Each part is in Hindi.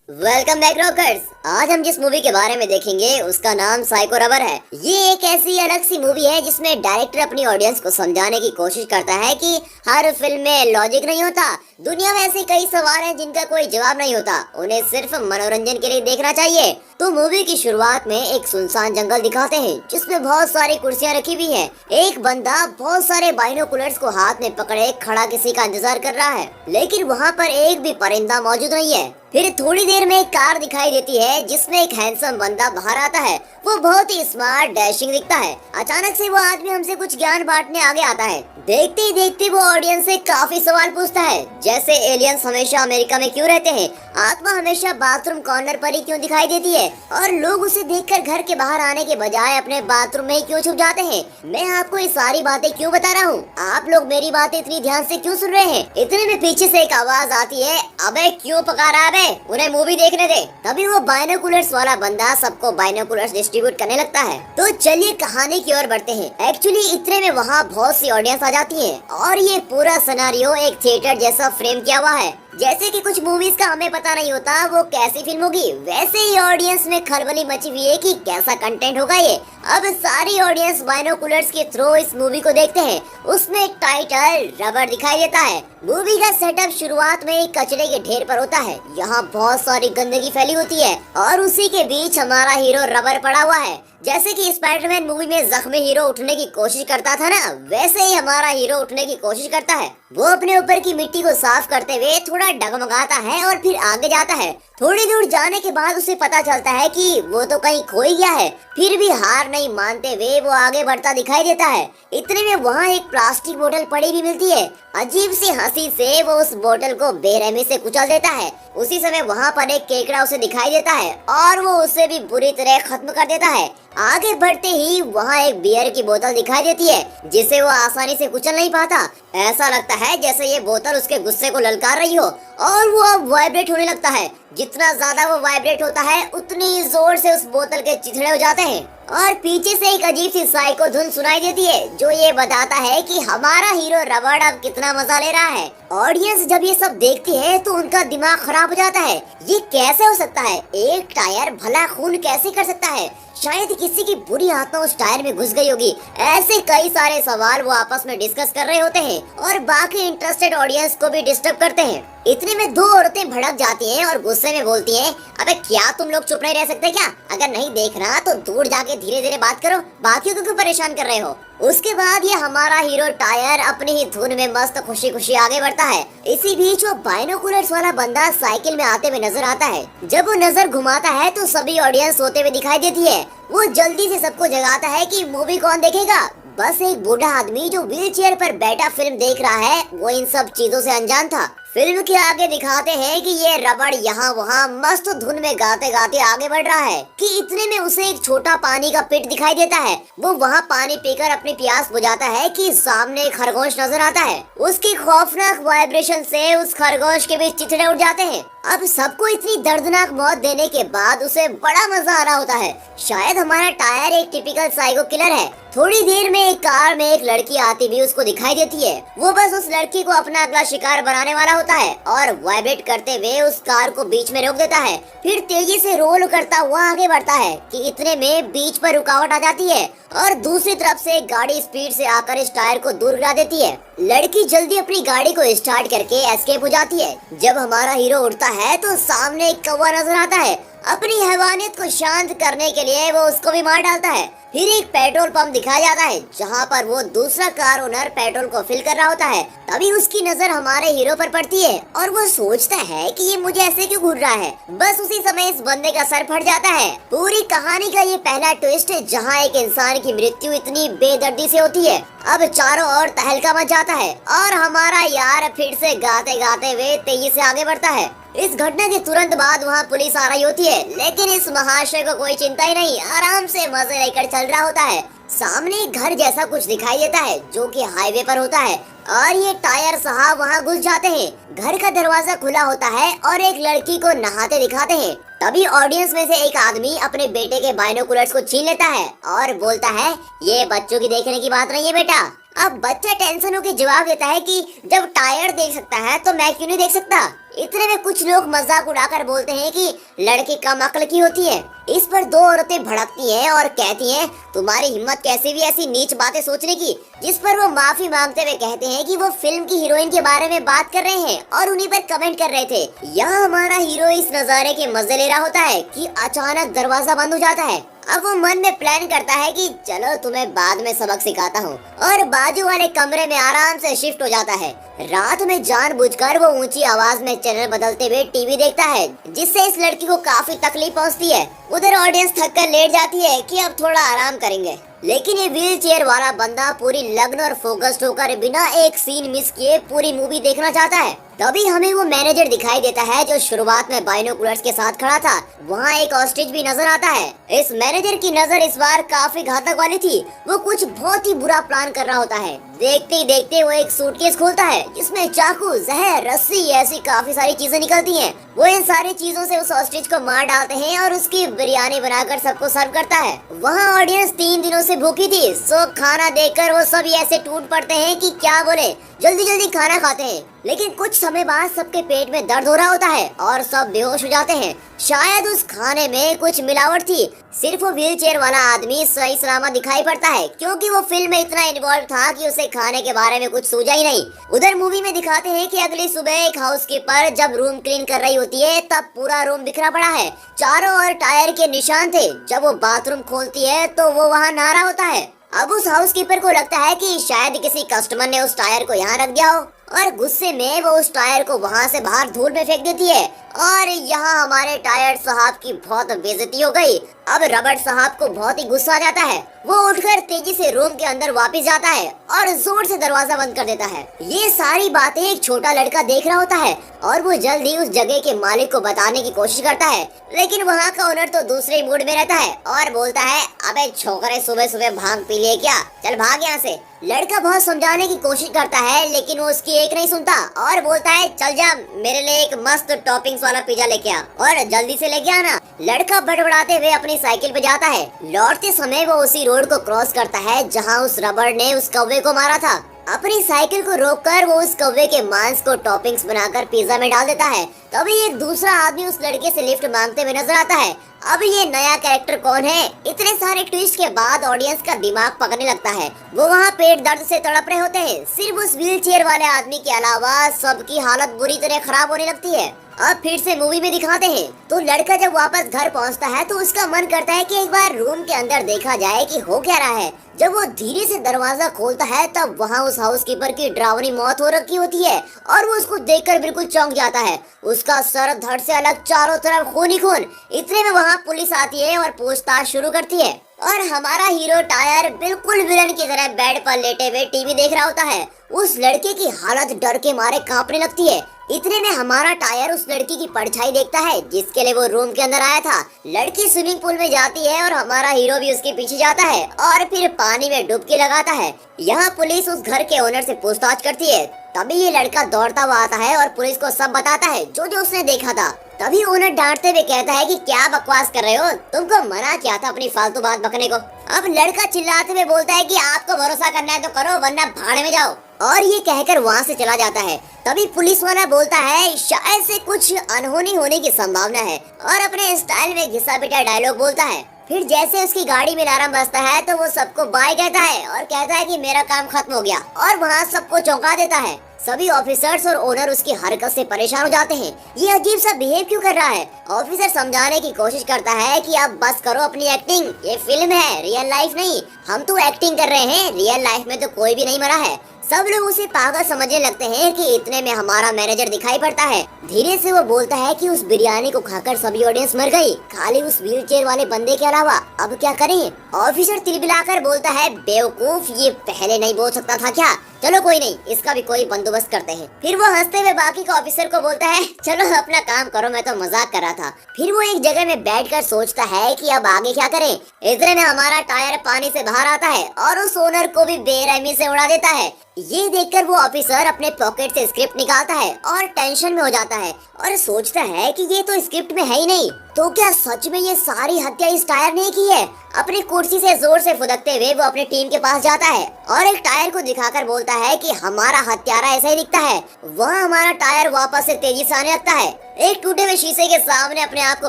Welcome back rockers. आज हम जिस मूवी के बारे में देखेंगे उसका नाम साइको रबर है। ये एक ऐसी अलग सी मूवी है जिसमें डायरेक्टर अपनी ऑडियंस को समझाने की कोशिश करता है कि हर फिल्म में लॉजिक नहीं होता। दुनिया में ऐसे कई सवाल हैं जिनका कोई जवाब नहीं होता, उन्हें सिर्फ मनोरंजन के लिए देखना चाहिए। तो मूवी की शुरुआत में एक सुनसान जंगल दिखाते हैं जिसमें बहुत सारी कुर्सियां रखी हुई है। एक बंदा बहुत सारे बाइनोकुलर्स को हाथ में पकड़े खड़ा किसी का इंतजार कर रहा है, लेकिन वहाँ पर एक भी परिंदा मौजूद नहीं है। फिर थोड़ी देर में एक कार दिखाई देती है जिसमें एक हैंडसम बंदा बाहर आता है। वो बहुत ही स्मार्ट डैशिंग दिखता है। अचानक से वो आदमी हमसे कुछ ज्ञान बांटने आगे आता है। देखते ही देखते वो ऑडियंस से काफी सवाल पूछता है, जैसे एलियंस हमेशा अमेरिका में क्यों रहते हैं, आत्मा हमेशा बाथरूम कॉर्नर पर ही क्यों दिखाई देती है, और लोग उसे देखकर घर के बाहर आने के बजाय अपने बाथरूम में ही क्यों छुप जाते हैं। मैं आपको ये सारी बातें क्यों बता रहा हूँ, आप लोग मेरी बातें इतनी ध्यान से क्यों सुन रहे हैं। इतने में पीछे से एक आवाज आती है, अबे क्यों पका रहा है, उन्हें मूवी देखने दे। तभी वो बाइनोकुलर्स वाला बंदा सबको बाइनोकुलर्स डिस्ट्रीब्यूट करने लगता है। तो चलिए कहानी की ओर बढ़ते हैं। एक्चुअली इतने में वहाँ बहुत सी ऑडियंस आ जाती है और ये पूरा सिनेरियो एक थिएटर जैसा फ्रेम किया हुआ है। जैसे कि कुछ मूवीज का हमें पता नहीं होता वो कैसी फिल्म होगी, वैसे ही ऑडियंस में खलबली मची हुई है कि कैसा कंटेंट होगा ये। अब सारी ऑडियंस बाइनोकुलर्स के थ्रू इस मूवी को देखते हैं। उसमें एक टाइटल रबर दिखाई देता है। मूवी का सेटअप शुरुआत में एक कचरे के ढेर पर होता है। यहाँ बहुत सारी गंदगी फैली होती है और उसी के बीच हमारा हीरो रबर पड़ा हुआ है। जैसे कि स्पाइडरमैन मूवी में जख्मी हीरो उठने की कोशिश करता था ना, वैसे ही हमारा हीरो उठने की कोशिश करता है। वो अपने ऊपर की मिट्टी को साफ करते हुए थोड़ा डगमगाता है और फिर आगे जाता है। थोड़ी दूर जाने के बाद उसे पता चलता है कि वो तो कहीं खो ही गया है। फिर भी हार नहीं मानते हुए वो आगे बढ़ता दिखाई देता है। इतने में वहाँ एक प्लास्टिक बोतल पड़ी भी मिलती है। अजीब सी हंसी से वो उस बोतल को बेरहमी से कुचल देता है। उसी समय वहाँ पर एक केकड़ा उसे दिखाई देता है और वो उसे भी बुरी तरह खत्म कर देता है। आगे बढ़ते ही वहाँ एक बियर की बोतल दिखाई देती है जिसे वो आसानी से कुचल नहीं पाता। ऐसा लगता है जैसे ये बोतल उसके गुस्से को ललकार रही हो और वो अब वाइब्रेट होने लगता है। जितना ज्यादा वो वाइब्रेट होता है उतनी जोर से उस बोतल के चिथड़े हो जाते हैं और पीछे से एक अजीब सी साइको धुन सुनाई देती है जो ये बताता है कि हमारा हीरो रबड़ अब कितना मजा ले रहा है। ऑडियंस जब ये सब देखती है तो उनका दिमाग खराब हो जाता है। ये कैसे हो सकता है, एक टायर भला खून कैसे कर सकता है, शायद किसी की बुरी आत्मा उस टायर में घुस गई होगी। ऐसे कई सारे सवाल वो आपस में डिस्कस कर रहे होते हैं और बाकी इंटरेस्टेड ऑडियंस को भी डिस्टर्ब करते हैं। इतने में दो औरतें भड़क जाती हैं और गुस्से में बोलती हैं, अबे क्या तुम लोग चुप नहीं रह सकते क्या, अगर नहीं देख रहा तो दूर जाके धीरे धीरे बात करो, बाकियों को क्यों परेशान कर रहे हो। उसके बाद ये हमारा हीरो टायर अपनी ही धुन में मस्त खुशी खुशी आगे बढ़ता है। इसी बीच वो बाइनोकुलर्स वाला बंदा साइकिल में आते हुए नजर आता है। जब वो नजर घुमाता है तो सभी ऑडियंस सोते हुए दिखाई देती है। वो जल्दी से सबको जगाता है कि मूवी कौन देखेगा। बस एक बूढ़ा आदमी जो व्हील चेयर पर बैठा फिल्म देख रहा है वो इन सब चीजों से अनजान था। फिल्म के आगे दिखाते हैं कि ये रबड़ यहाँ वहाँ मस्त धुन में गाते गाते आगे बढ़ रहा है कि इतने में उसे एक छोटा पानी का पिट दिखाई देता है। वो वहाँ पानी पीकर अपनी प्यास बुझाता है कि सामने एक खरगोश नजर आता है। उसकी खौफनाक वाइब्रेशन से उस खरगोश के बीच चिथड़े उड़ जाते हैं। अब सबको इतनी दर्दनाक मौत देने के बाद उसे बड़ा मजा आ रहा होता है। शायद हमारा टायर एक टिपिकल साइको किलर है। थोड़ी देर में एक कार में एक लड़की आती भी उसको दिखाई देती है। वो बस उस लड़की को अपना अगला शिकार बनाने वाला होता है और वाइब्रेट करते हुए उस कार को बीच में रोक देता है। फिर तेजी से रोल करता हुआ आगे बढ़ता है कि इतने में बीच पर रुकावट आ जाती है और दूसरी तरफ से गाड़ी स्पीड से आकर इस टायर को दूर गिरा देती है। लड़की जल्दी अपनी गाड़ी को स्टार्ट करके एस्केप हो जाती है। जब हमारा हीरो उड़ता है तो सामने एक कौवा नजर आता है। अपनी हैवानियत को शांत करने के लिए वो उसको भी मार डालता है। फिर एक पेट्रोल पंप दिखाया जाता है जहाँ पर वो दूसरा कार ओनर पेट्रोल को फिल कर रहा होता है। तभी उसकी नजर हमारे हीरो पर पड़ती है और वो सोचता है कि ये मुझे ऐसे क्यों घूर रहा है। बस उसी समय इस बंदे का सर फट जाता है। पूरी कहानी का ये पहला ट्विस्ट है जहाँ एक इंसान की मृत्यु इतनी बेदर्दी से होती है। अब चारों ओर तहलका मच जाता है और हमारा यार फिर से गाते गाते हुए तेजी से आगे बढ़ता है। इस घटना के तुरंत बाद वहाँ पुलिस आ रही होती है, लेकिन इस महाशय को कोई चिंता ही नहीं, आराम से मजे लेकर चल रहा होता है। सामने एक घर जैसा कुछ दिखाई देता है जो कि हाईवे पर होता है और ये टायर साहब वहाँ घुस जाते हैं। घर का दरवाजा खुला होता है और एक लड़की को नहाते दिखाते हैं। तभी ऑडियंस में से एक आदमी अपने बेटे के बाइनोकुलर्स को छीन लेता है और बोलता है, ये बच्चों की देखने की बात नहीं है बेटा। अब बच्चा टेंशन होकर जवाब देता है कि जब टायर देख सकता है तो मैं क्यों नहीं देख सकता। इतने में कुछ लोग मजाक उड़ाकर बोलते हैं कि लड़की कम अक्ल की होती है। इस पर दो औरतें भड़कती हैं और कहती हैं, तुम्हारी हिम्मत कैसे भी ऐसी नीच बातें सोचने की। जिस पर वो माफी मांगते हुए कहते हैं कि वो फिल्म की हीरोइन के बारे में बात कर रहे हैं और उन्हीं पर कमेंट कर रहे थे। यहाँ हमारा हीरो इस नजारे के मजे ले रहा होता है कि अचानक दरवाजा बंद हो जाता है। अब वो मन में प्लान करता है कि चलो तुम्हें बाद में सबक सिखाता हूँ, और बाजू वाले कमरे में आराम से शिफ्ट हो जाता है। रात में जानबूझकर वो ऊंची आवाज में चैनल बदलते हुए टीवी देखता है, जिससे इस लड़की को काफी तकलीफ पहुँचती है। उधर ऑडियंस थक कर लेट जाती है कि अब थोड़ा आराम करेंगे, लेकिन ये व्हील चेयर वाला बंदा पूरी लगन और फोकस्ड होकर बिना एक सीन मिस किए पूरी मूवी देखना चाहता है। तभी हमें वो मैनेजर दिखाई देता है जो शुरुआत में बाइनोकुलर्स के साथ खड़ा था। वहाँ एक ऑस्ट्रिच भी नजर आता है। इस मैनेजर की नजर इस बार काफी घातक वाली थी। वो कुछ बहुत ही बुरा प्लान कर रहा होता है। देखते ही देखते वो एक सूटकेस खोलता है जिसमें चाकू, जहर, रस्सी ऐसी काफी सारी चीजें निकलती हैं। वो इन सारी चीजों से उस ऑस्ट्रिच को मार डालते हैं और उसकी बिरयानी बनाकर सबको सर्व करता है। वहाँ ऑडियंस 3 दिनों से भूखी थी, सो खाना देखकर वो सभी ऐसे टूट पड़ते हैं कि क्या बोले, जल्दी जल्दी खाना खाते हैं। लेकिन कुछ समय बाद सबके पेट में दर्द हो रहा होता है और सब बेहोश हो जाते हैं। शायद उस खाने में कुछ मिलावट थी। सिर्फ वो व्हील चेयर वाला आदमी सही सलामत दिखाई पड़ता है, क्योंकि वो फिल्म में इतना इन्वॉल्व था कि उसे खाने के बारे में कुछ सूझा ही नहीं। उधर मूवी में दिखाते हैं कि अगली सुबह एक हाउसकीपर जब रूम क्लीन कर रही होती है, तब पूरा रूम बिखरा पड़ा है। चारों ओर टायर के निशान थे। जब वो बाथरूम खोलती है तो वो वहाँ नहा रहा होता है। अब उस हाउसकीपर को लगता है कि शायद किसी कस्टमर ने उस टायर को यहाँ रख दिया हो, और गुस्से में वो उस टायर को वहाँ से बाहर धूल में फेंक देती है। और यहाँ हमारे टायर साहब की बहुत बेइज्जती हो गई। अब रबड़ साहब को बहुत ही गुस्सा आ जाता है। वो उठकर तेजी से रूम के अंदर वापस जाता है और जोर से दरवाजा बंद कर देता है। ये सारी बातें एक छोटा लड़का देख रहा होता है और वो जल्द ही उस जगह के मालिक को बताने की कोशिश करता है, लेकिन वहाँ का ओनर तो दूसरे मूड में रहता है और बोलता है, अबे छोकरे सुबह सुबह भांग पी लिए क्या, चल भाग यहाँ से। लड़का बहुत समझाने की कोशिश करता है, लेकिन वो उसकी एक नहीं सुनता और बोलता है, चल जा मेरे लिए एक मस्त टॉपिंग्स वाला पिज्जा लेके आ और जल्दी से लेके आना। लड़का बड़बड़ाते हुए अपनी साइकिल पे जाता है। लौटते समय वो उसी रोड को क्रॉस करता है जहाँ उस रबड़ ने उस कौवे को मारा था। अपनी साइकिल को रोककर वो उस कौवे के मांस को टॉपिंग्स बनाकर पिज्जा में डाल देता है। तभी एक दूसरा आदमी उस लड़के से लिफ्ट मांगते हुए नजर आता है। अब ये नया कैरेक्टर कौन है? इतने सारे ट्विस्ट के बाद ऑडियंस का दिमाग पकड़ने लगता है। वो वहाँ पेट दर्द से तड़प रहे होते हैं। सिर्फ उस व्हील चेयर वाले आदमी के अलावा सबकी हालत बुरी तरह खराब होने लगती है। अब फिर से मूवी में दिखाते हैं तो लड़का जब वापस घर पहुंचता है तो उसका मन करता है कि एक बार रूम के अंदर देखा जाए कि हो क्या रहा है। जब वो धीरे से दरवाजा खोलता है तब वहाँ उस हाउसकीपर की डरावनी मौत हो रखी होती है और वो उसको देखकर बिल्कुल चौंक जाता है। उसका सर धड़ से अलग, चारों तरफ खून ही खून। इतने में वहाँ पुलिस आती है और पूछताछ शुरू करती है और हमारा हीरो टायर बिल्कुल विलन की तरह बेड पर लेटे हुए टीवी देख रहा होता है। उस लड़के की हालत डर के मारे कांपने लगती है। इतने में हमारा टायर उस लड़की की परछाई देखता है जिसके लिए वो रूम के अंदर आया था। लड़की स्विमिंग पूल में जाती है और हमारा हीरो भी उसके पीछे जाता है और फिर पानी में डुबकी लगाता है। यहाँ पुलिस उस घर के ओनर से पूछताछ करती है। तभी ये लड़का दौड़ता हुआ आता है और पुलिस को सब बताता है जो जो उसने देखा था। तभी ओनर डांटते हुए कहता है कि क्या बकवास कर रहे हो, तुमको मना किया था अपनी फालतू बात बकने को। अब लड़का चिल्लाते हुए बोलता है कि आपको भरोसा करना है तो करो, वरना भाड़ में जाओ, और ये कहकर वहाँ से चला जाता है। तभी पुलिस वाला बोलता है, शायद से कुछ अनहोनी होने की संभावना है, और अपने स्टाइल में घिसा पिटा डायलॉग बोलता है। फिर जैसे उसकी गाड़ी में अलार्म बजता है तो वो सबको बाय कहता है और कहता है कि मेरा काम खत्म हो गया, और वहाँ सबको चौंका देता है। सभी ऑफिसर्स और ओनर उसकी हरकत से परेशान हो जाते हैं। ये अजीब सा बिहेव क्यों कर रहा है? ऑफिसर समझाने की कोशिश करता है कि अब बस करो अपनी एक्टिंग, ये फिल्म है, रियल लाइफ नहीं। हम तो एक्टिंग कर रहे हैं, रियल लाइफ में तो कोई भी नहीं मरा है। सब लोग उसे पागल समझने लगते हैं कि इतने में हमारा मैनेजर दिखाई पड़ता है। धीरे से वो बोलता है कि उस बिरयानी को खाकर सभी ऑडियंस मर गई, खाली उस व्हील चेयर वाले बंदे के अलावा। अब क्या करें? ऑफिसर तिलबिलाकर बोलता है, बेवकूफ, ये पहले नहीं बोल सकता था क्या? चलो कोई नहीं, इसका भी कोई बंदोबस्त करते हैं। फिर वो हंसते हुए बाकी के ऑफिसर को बोलता है, चलो अपना काम करो, मैं तो मजाक कर रहा था। फिर वो एक जगह में बैठकर सोचता है कि अब आगे क्या करें। इतने में हमारा टायर पानी से बाहर आता है और उस ओनर को भी बेरहमी से उड़ा देता है। ये देखकर वो ऑफिसर अपने पॉकेट से स्क्रिप्ट निकालता है और टेंशन में हो जाता है और सोचता है कि ये तो स्क्रिप्ट में है ही नहीं, तो क्या सच में ये सारी हत्या इस टायर ने की है? अपनी कुर्सी से जोर से फुदकते हुए वो अपनी टीम के पास जाता है और एक टायर को दिखाकर बोलता है कि हमारा हत्यारा ऐसा ही दिखता है। वह हमारा टायर वापस से तेजी से आने लगता है। एक टूटे हुए शीशे के सामने अपने आप को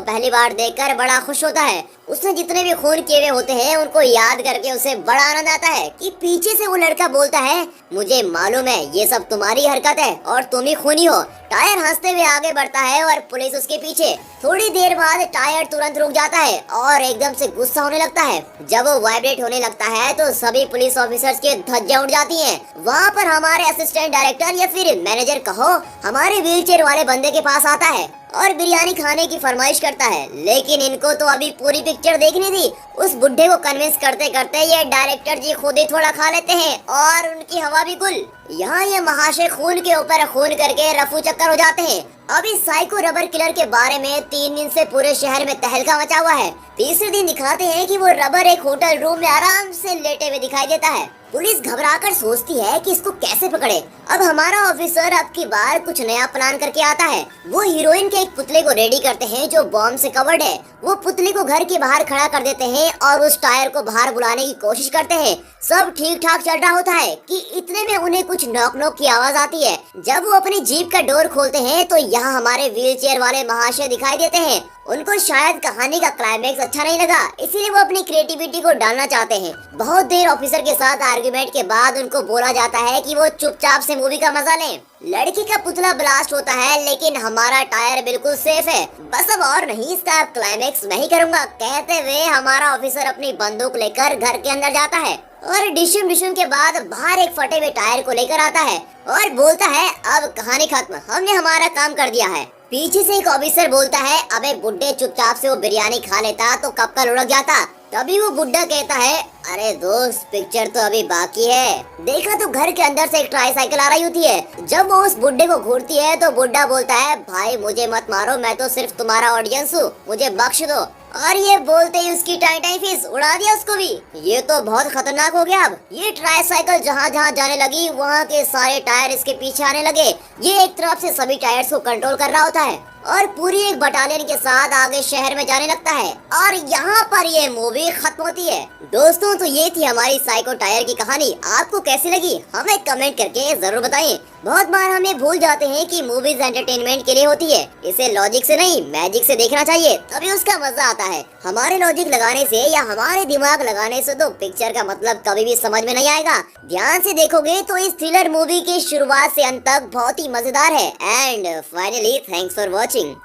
पहली बार देखकर बड़ा खुश होता है। उसने जितने भी खून किए हुए होते हैं उनको याद करके उसे बड़ा आनंद आता है कि पीछे से वो लड़का बोलता है, मुझे मालूम है ये सब तुम्हारी हरकत है और तुम ही खूनी हो। टायर हंसते हुए आगे बढ़ता है और पुलिस उसके पीछे। थोड़ी देर बाद टायर तुरंत रुक जाता है और एकदम से गुस्सा होने लगता है। जब वो वाइब्रेट होने लगता है तो सभी पुलिस ऑफिसर्स की धज्जियां उड़ जाती हैं। वहाँ पर हमारे असिस्टेंट डायरेक्टर या फिर मैनेजर कहो, हमारे व्हीलचेयर वाले बंदे के पास आता है और बिरयानी खाने की फरमाइश करता है। लेकिन इनको तो अभी पूरी पिक्चर देखनी थी। उस बुढ़े को कन्विंस करते करते ये डायरेक्टर जी खुद ही थोड़ा खा लेते हैं और उनकी हवा भी गुल। यहाँ ये महाशय खून के ऊपर खून करके रफू चक्कर हो जाते हैं। अब इस साइको रबर किलर के बारे में 3 दिन से पूरे शहर में तहलका मचा हुआ है। तीसरे दिन दिखाते हैं कि वो रबर एक होटल रूम में आराम से लेटे हुए दिखाई देता है। पुलिस घबराकर सोचती है कि इसको कैसे पकड़े। अब हमारा ऑफिसर अब की बार कुछ नया प्लान करके आता है। वो हीरोइन के एक पुतले को रेडी करते हैं जो बॉम्ब से कवर्ड है। वो पुतले को घर के बाहर खड़ा कर देते हैं और उस टायर को बाहर बुलाने की कोशिश करते हैं। सब ठीक ठाक चल रहा होता है कि इतने में उन्हें कुछ नॉक नॉक की आवाज आती है। जब वो अपनी जीप का डोर खोलते हैं तो यहाँ हमारे व्हीलचेयर वाले महाशय दिखाई देते हैं। उनको शायद कहानी का क्लाइमेक्स अच्छा नहीं लगा, इसीलिए वो अपनी क्रिएटिविटी को डालना चाहते हैं। बहुत देर ऑफिसर के साथ आर्गुमेंट के बाद उनको बोला जाता है कि वो चुपचाप से मूवी का मजा लें। लड़की का पुतला ब्लास्ट होता है लेकिन हमारा टायर बिल्कुल सेफ है। बस अब और नहीं, इसका क्लाइमेक्स मैं ही करूँगा, कहते हुए हमारा ऑफिसर अपनी बंदूक लेकर घर के अंदर जाता है और डिशुम डिशुम के बाद बाहर एक फटे हुए टायर को लेकर आता है और बोलता है, अब कहानी खत्म, हमने हमारा काम कर दिया है। पीछे से एक ऑफिसर बोलता है, अबे बुड्ढे, चुपचाप से वो बिरयानी खा लेता तो कब का लुढ़क जाता। तभी वो बुड्ढा कहता है, अरे दोस्त, पिक्चर तो अभी बाकी है। देखा तो घर के अंदर से एक ट्राईसाइकिल आ रही होती है। जब वो उस बुड्ढे को घूरती है तो बुड्ढा बोलता है, भाई मुझे मत मारो, मैं तो सिर्फ तुम्हारा ऑडियंस हूँ, मुझे बख्श दो। और ये बोलते ही उसकी टाई फिश उड़ा दिया उसको भी। ये तो बहुत खतरनाक हो गया। अब ये ट्राईसाइकिल जहाँ जहाँ जाने लगी वहाँ के सारे टायर इसके पीछे आने लगे। ये एक तरफ से सभी टायर्स को कंट्रोल कर रहा होता है और पूरी एक बटालियन के साथ आगे शहर में जाने लगता है और यहाँ पर ये मूवी खत्म होती है। दोस्तों, तो ये थी हमारी साइको टायर की कहानी। आपको कैसी लगी हमें कमेंट करके जरूर बताएं। बहुत बार हमें भूल जाते हैं कि मूवीज एंटरटेनमेंट के लिए होती है, इसे लॉजिक से नहीं मैजिक से देखना चाहिए, तभी उसका मजा आता है। हमारे लॉजिक लगाने से या हमारे दिमाग लगाने से तो पिक्चर का मतलब कभी भी समझ में नहीं आएगा। ध्यान से देखोगे तो इस थ्रिलर मूवी की शुरुआत से अंत तक बहुत ही मजेदार है। And finally thanks for watching.